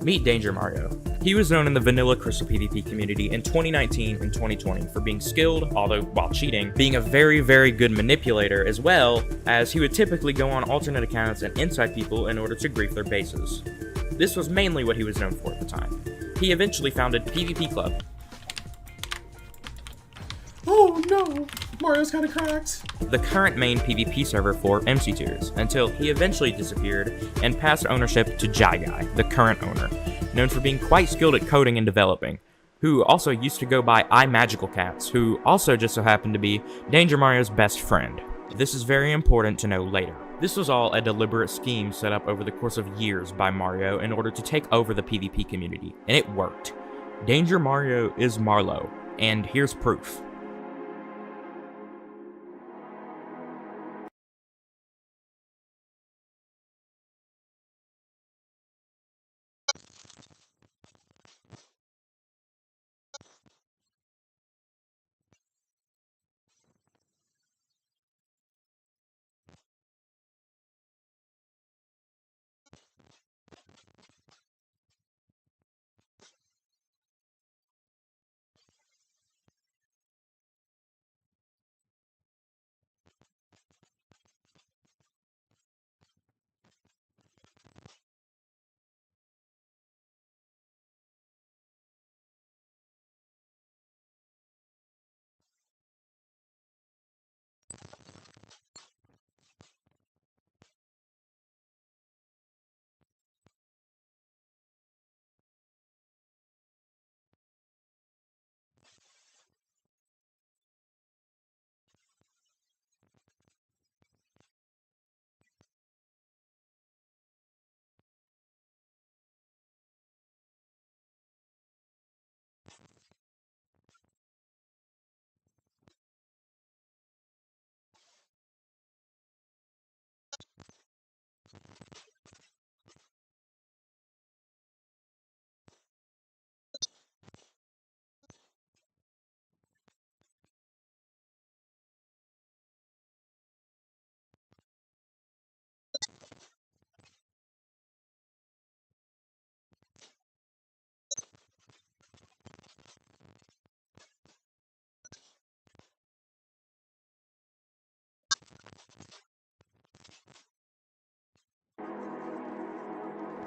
Meet Danger Mario. He was known in the vanilla Crystal PvP community in 2019 and 2020 for being skilled, although while cheating, being a very, very good manipulator, as well as he would typically go on alternate accounts and inside people in order to grief their bases. This was mainly what he was known for at the time. He eventually founded PvP Club. Oh no! Mario's kinda cracked! The current main PvP server for MC Tiers, until he eventually disappeared and passed ownership to Jai Guy, the current owner, known for being quite skilled at coding and developing, who also used to go by iMagicalCats, who also just so happened to be Danger Mario's best friend. This is very important to know later. This was all a deliberate scheme set up over the course of years by Mario in order to take over the PvP community, and it worked. Danger Mario is Marlow, and here's proof.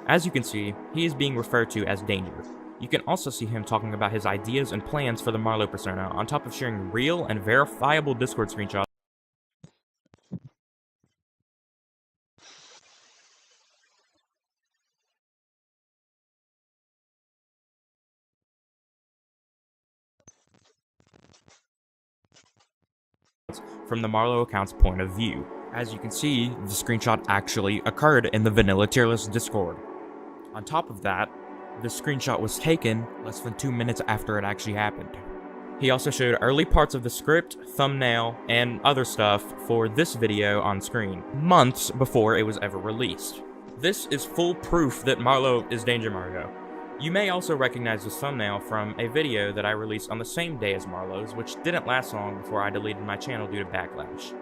As you can see, he is being referred to as Danger. You can also see him talking about his ideas and plans for the Marlow persona, on top of sharing real and verifiable Discord screenshots from the Marlow account's point of view. As you can see, the screenshot actually occurred in the vanilla tier list Discord. On top of that, the screenshot was taken less than 2 minutes after it actually happened. He also showed early parts of the script, thumbnail, and other stuff for this video on screen, months before it was ever released. This is full proof that Marlow is Danger Mario. You may also recognize this thumbnail from a video that I released on the same day as Marlow's, which didn't last long before I deleted my channel due to backlash.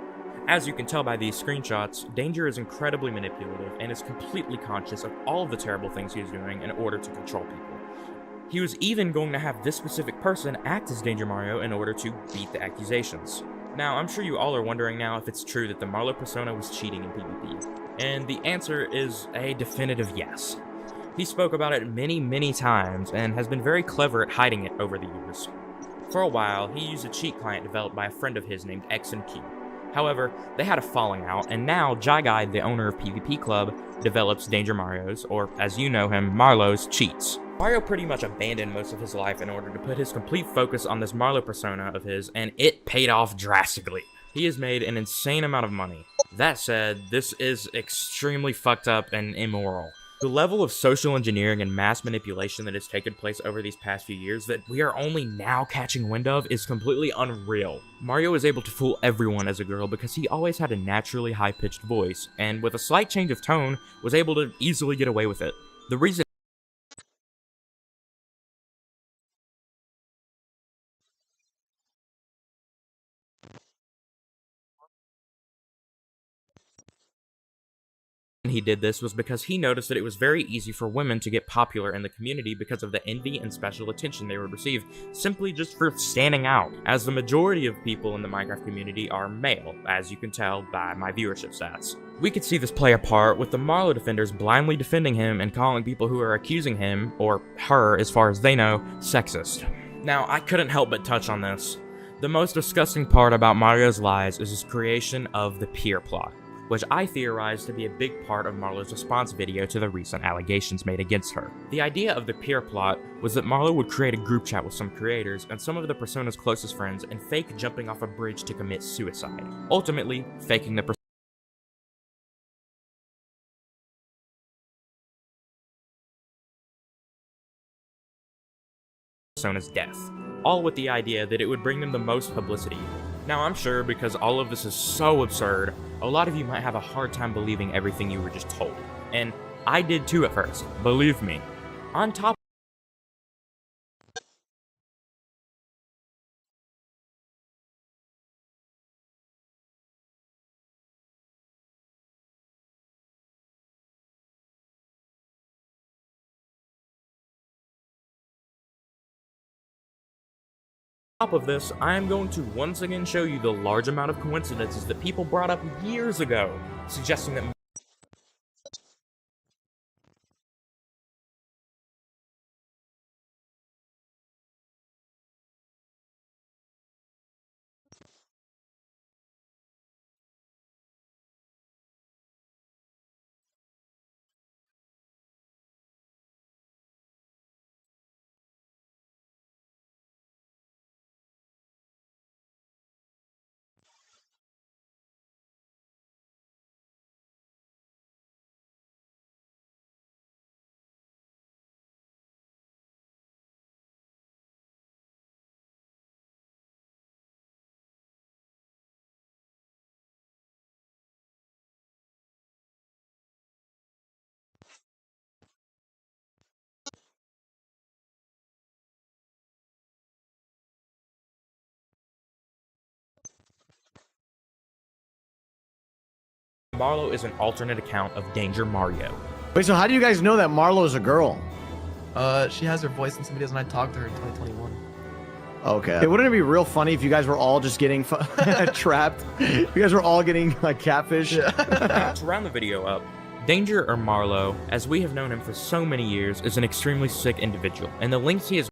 As you can tell by these screenshots, Danger is incredibly manipulative and is completely conscious of all of the terrible things he is doing in order to control people. He was even going to have this specific person act as Danger Mario in order to beat the accusations. Now, I'm sure you all are wondering now if it's true that the Marlow persona was cheating in PvP, and the answer is a definitive yes. He spoke about it many times and has been very clever at hiding it over the years. For a while, he used a cheat client developed by a friend of his named X and Q. However, they had a falling out, and now Jai Guy, the owner of PvP Club, develops Danger Mario's, or as you know him, Marlow's, cheats. Mario pretty much abandoned most of his life in order to put his complete focus on this Marlow persona of his, and it paid off drastically. He has made an insane amount of money. That said, this is extremely fucked up and immoral. The level of social engineering and mass manipulation that has taken place over these past few years that we are only now catching wind of is completely unreal. Mario is able to fool everyone as a girl because he always had a naturally high-pitched voice, and with a slight change of tone, was able to easily get away with it. The reason He did this was because he noticed that it was very easy for women to get popular in the community because of the envy and special attention they would receive simply just for standing out, as the majority of people in the Minecraft community are male, as you can tell by my viewership stats. We could see this play a part with the Marlow defenders blindly defending him and calling people who are accusing him, or her as far as they know, sexist. Now, I couldn't help but touch on this. The most disgusting part about Mario's lies is his creation of the peer plot, which I theorize to be a big part of Marlow's response video to the recent allegations made against her. The idea of the peer plot was that Marlow would create a group chat with some creators and some of the persona's closest friends and fake jumping off a bridge to commit suicide, ultimately faking the persona's death, all with the idea that it would bring them the most publicity. Now, I'm sure because all of this is so absurd, a lot of you might have a hard time believing everything you were just told. And I did too at first, believe me. On top of this, I am going to once again show you the large amount of coincidences that people brought up years ago, suggesting that Marlow is an alternate account of Danger Mario. Wait, so how do you guys know that Marlow is a girl? She has her voice in some videos, and I talked to her in 2021. Okay. Hey, wouldn't it be real funny if you guys were all just getting trapped? You guys were all getting like catfish. To round the video up, Danger or Marlow, as we have known him for so many years, is an extremely sick individual, and the links he has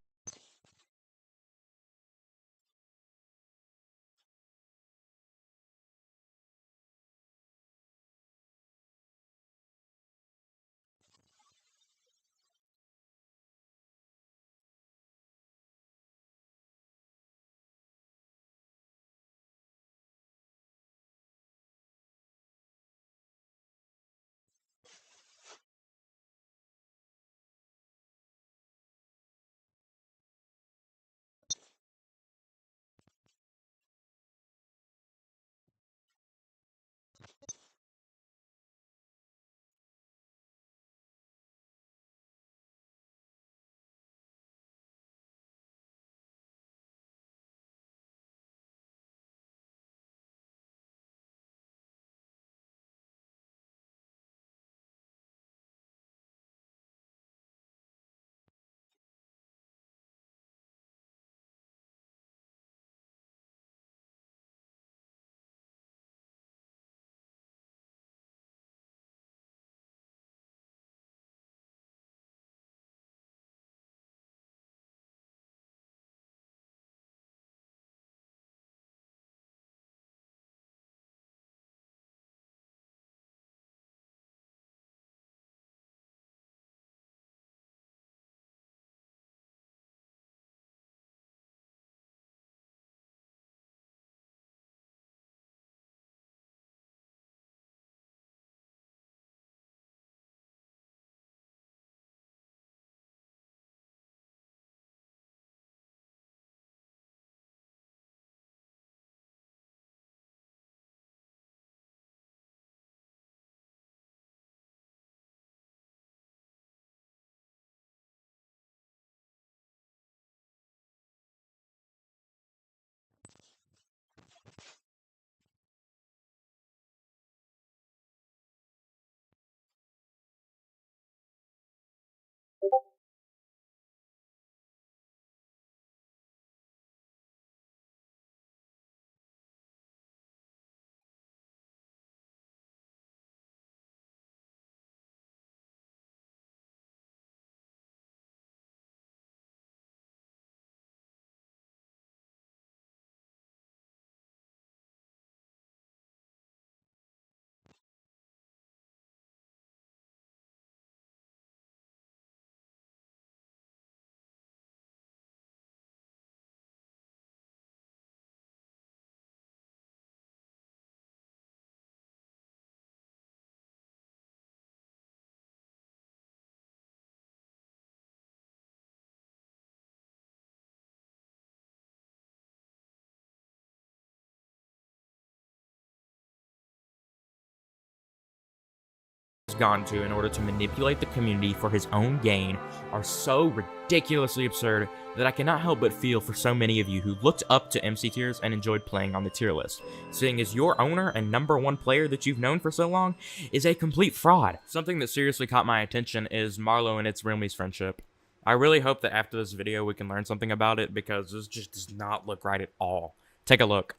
gone to in order to manipulate the community for his own gain are so ridiculously absurd that I cannot help but feel for so many of you who looked up to MC tiers and enjoyed playing on the tier list, seeing as your owner and #1 player that you've known for so long is a complete fraud. Something that seriously caught my attention is Marlow and its Realmy's friendship. I really hope that after this video we can learn something about it, because this just does not look right at all. Take a look.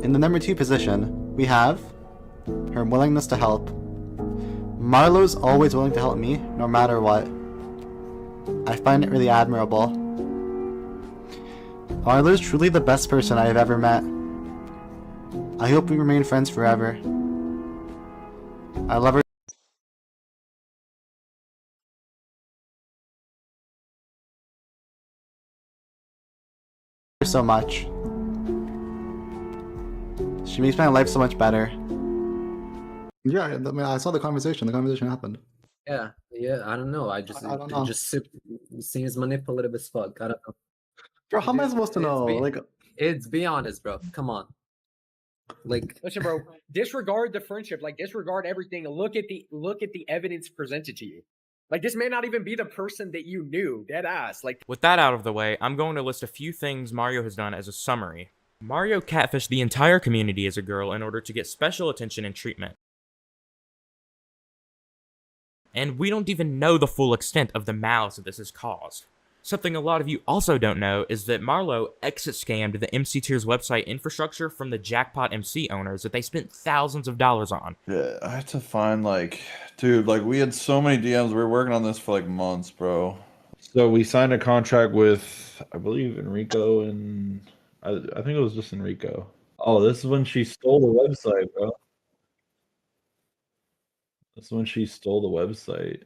In the #2 position, we have her willingness to help. Marlow's always willing to help me, no matter what. I find it really admirable. Marlow's truly the best person I have ever met. I hope we remain friends forever. I love her so much. She makes my life so much better. Yeah, I mean, I saw the conversation. The conversation happened. Yeah, I don't know. I don't know. It just seems manipulative as fuck. I don't know. Bro, how am I supposed to know? It's be honest, bro. Come on. Like, listen, bro. Disregard the friendship. Like, disregard everything. Look at the evidence presented to you. Like, this may not even be the person that you knew. Dead ass. Like, with that out of the way, I'm going to list a few things Mario has done as a summary. Mario catfished the entire community as a girl in order to get special attention and treatment. And we don't even know the full extent of the malice that this has caused. Something a lot of you also don't know is that Marlow exit scammed the MC Tiers website infrastructure from the Jackpot MC owners that they spent thousands of dollars on. Yeah, I had to find, like, dude, like, we had so many DMs. We were working on this for, like, months, bro. So we signed a contract with, I believe, Enrico, and I think it was just Enrico. Oh, this is when she stole the website, bro. This is when she stole the website.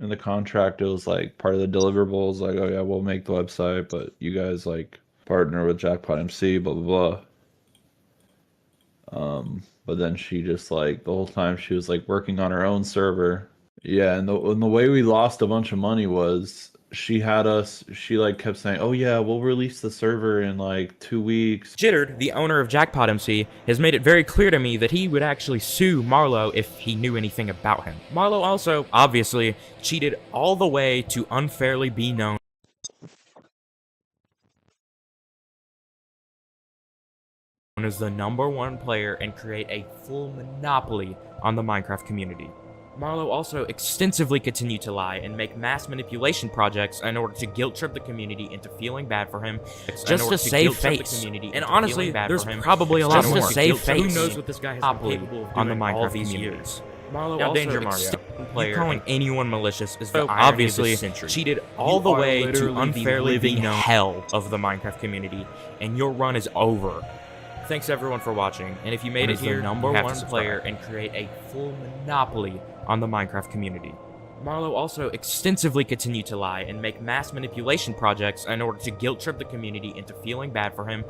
In the contract, it was like part of the deliverables, like, oh yeah, we'll make the website, but you guys like partner with Jackpot MC, blah blah blah. But then she just like the whole time she was like working on her own server. Yeah, and the way we lost a bunch of money was she like kept saying, oh yeah, we'll release the server in like 2 weeks. Jittered, the owner of Jackpot MC, has made it very clear to me that he would actually sue Marlow if he knew anything about him. Marlow also, obviously, cheated all the way to unfairly be known as the #1 player and create a full monopoly on the Minecraft community. Marlow also extensively continued to lie and make mass manipulation projects in order to guilt-trip the community into feeling bad for him, just to save face. And honestly, there's probably a lot more. Just to save face. Who knows what this guy has been capable of doing on the Minecraft these years. Marlow also Danger Mario. Player calling anyone malicious is the obviously cheated all the way to unfairly being hell of the Minecraft community, and your run is over. Thanks everyone for watching, and if you made it here, the #1 player and create a full monopoly on the Minecraft community. Marlow also extensively continued to lie and make mass manipulation projects in order to guilt-trip the community into feeling bad for him,